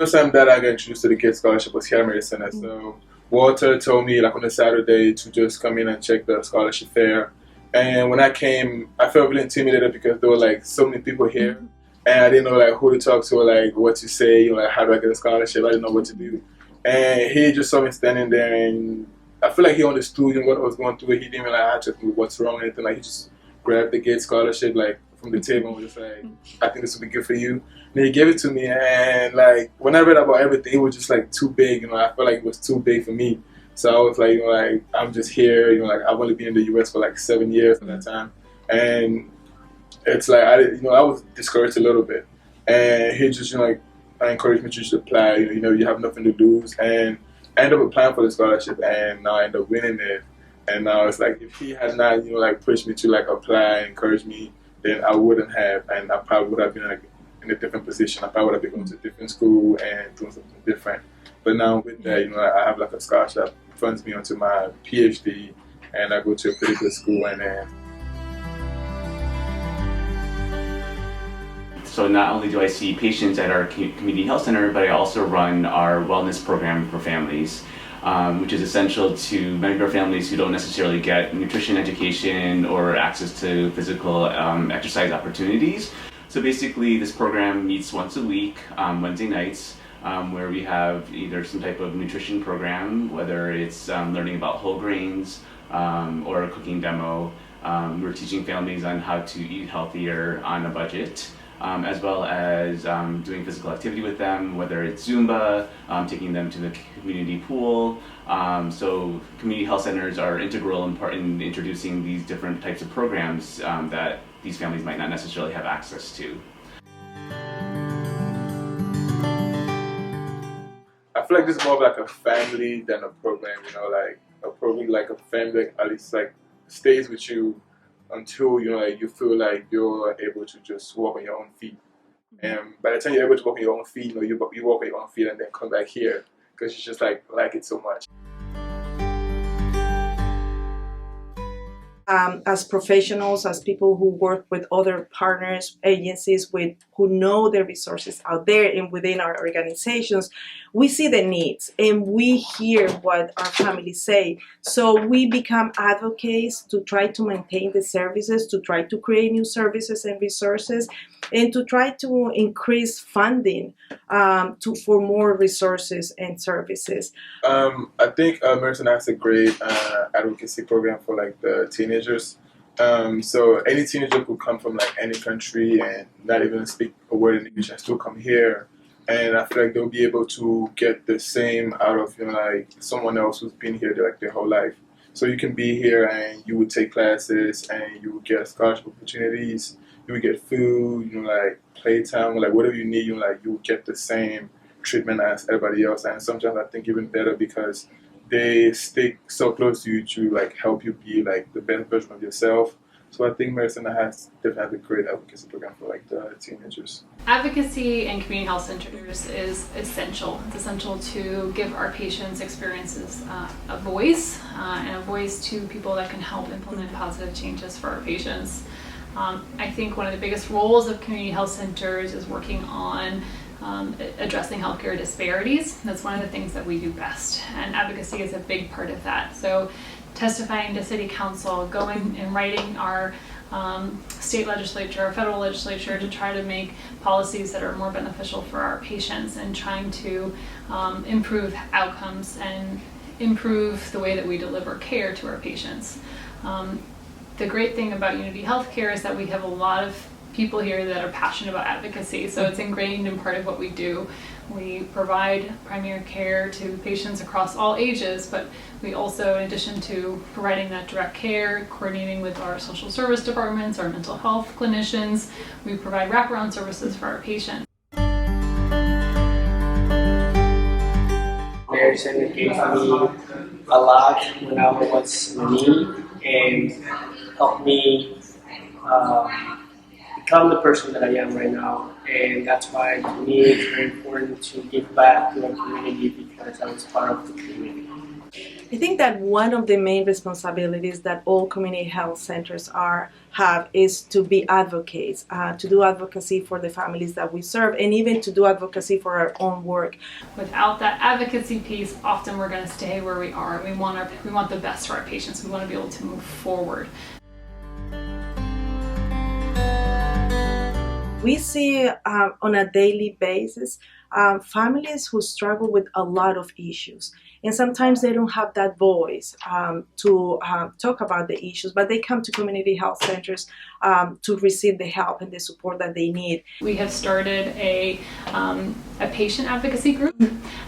First time that I got introduced to the Kids Scholarship was here at Medicine. So Walter told me like on a Saturday to just come in and check the scholarship fair. And when I came, I felt really intimidated because there were like so many people here, and I didn't know like who to talk to, or like what to say, like how do I get a scholarship? I didn't know what to do. And he just saw me standing there, and I feel like he understood what I was going through. He didn't really ask me what's wrong or anything. Like he just grabbed the Gates scholarship like from the table and was just like, I think this would be good for you. And he gave it to me, and like when I read about everything, it was just like too big. I felt like it was too big for me. So I was like, like I'm just here. Like I've only been in the U.S. for like 7 years at that time, and it's like I was discouraged a little bit. And he just like encouraged me to just apply. You have nothing to lose, and I ended up applying for the scholarship, and now I ended up winning it. And now it's like if he had not like pushed me to like apply, encourage me, then I wouldn't have, and I probably would have been like in a different position. I probably would have been going to a different school and doing something different. But now with that, I have like a scholarship that funds me onto my PhD, and I go to a pretty good school. And then so not only do I see patients at our community health center, but I also run our wellness program for families, which is essential to many of our families who don't necessarily get nutrition education or access to physical exercise opportunities. So basically this program meets once a week, Wednesday nights, where we have either some type of nutrition program, whether it's learning about whole grains or a cooking demo. We're teaching families on how to eat healthier on a budget, as well as doing physical activity with them, whether it's Zumba, taking them to the community pool. So community health centers are integral in introducing these different types of programs that these families might not necessarily have access to. I feel like this is more of like a family than a program, like a program, like a family that at least like stays with you until like you feel like you're able to just walk on your own feet. And by the time you're able to walk on your own feet, you walk on your own feet and then come back here because you just like it so much. As professionals, as people who work with other partners, agencies who know the resources out there and within our organizations, we see the needs and we hear what our families say. So we become advocates to try to maintain the services, to try to create new services and resources, and to try to increase funding for more resources and services. I think Merton has a great advocacy program for like the teenagers. So any teenager could come from like any country and not even speak a word in English and still come here. And I feel like they'll be able to get the same out of like someone else who's been here like their whole life. So you can be here and you would take classes and you would get scholarship opportunities. You would get food, like playtime, like whatever you need. You would get the same treatment as everybody else. And sometimes I think even better because they stick so close to you to like help you be like the best version of yourself. So I think Medicine has definitely a great advocacy program for like the teenagers. Advocacy in community health centers is essential. It's essential to give our patients' experiences a voice and a voice to people that can help implement positive changes for our patients. I think one of the biggest roles of community health centers is working on addressing healthcare disparities. That's one of the things that we do best, and advocacy is a big part of that. So testifying to city council, going and writing our state legislature, our federal legislature to try to make policies that are more beneficial for our patients and trying to improve outcomes and improve the way that we deliver care to our patients. The great thing about Unity Healthcare is that we have a lot of people here that are passionate about advocacy, so it's ingrained in part of what we do. We provide primary care to patients across all ages, but we also, in addition to providing that direct care, coordinating with our social service departments, our mental health clinicians, we provide wraparound services for our patients. Medicine gave me a lot when I was in need and helped me become the person that I am right now. And that's why to me it's very important to give back to our community because I was part of the community. I think that one of the main responsibilities that all community health centers have is to be advocates, to do advocacy for the families that we serve, and even to do advocacy for our own work. Without that advocacy piece, often we're going to stay where we are. We want the best for our patients. We want to be able to move forward. We see on a daily basis families who struggle with a lot of issues. And sometimes they don't have that voice to talk about the issues, but they come to community health centers to receive the help and the support that they need. We have started a patient advocacy group,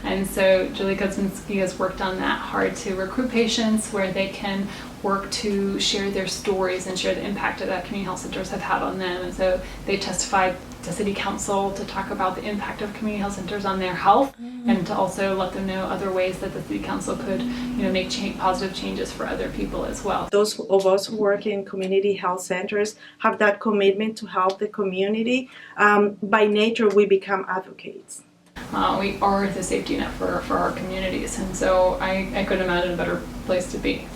and so Julie Kudzinski has worked on that hard to recruit patients where they can work to share their stories and share the impact that community health centers have had on them. And so they testified to City Council to talk about the impact of community health centers on their health, and to also let them know other ways that the City Council could, make positive changes for other people as well. Those of us who work in community health centers have that commitment to help the community. By nature, we become advocates. We are the safety net for our communities, and so I couldn't imagine a better place to be.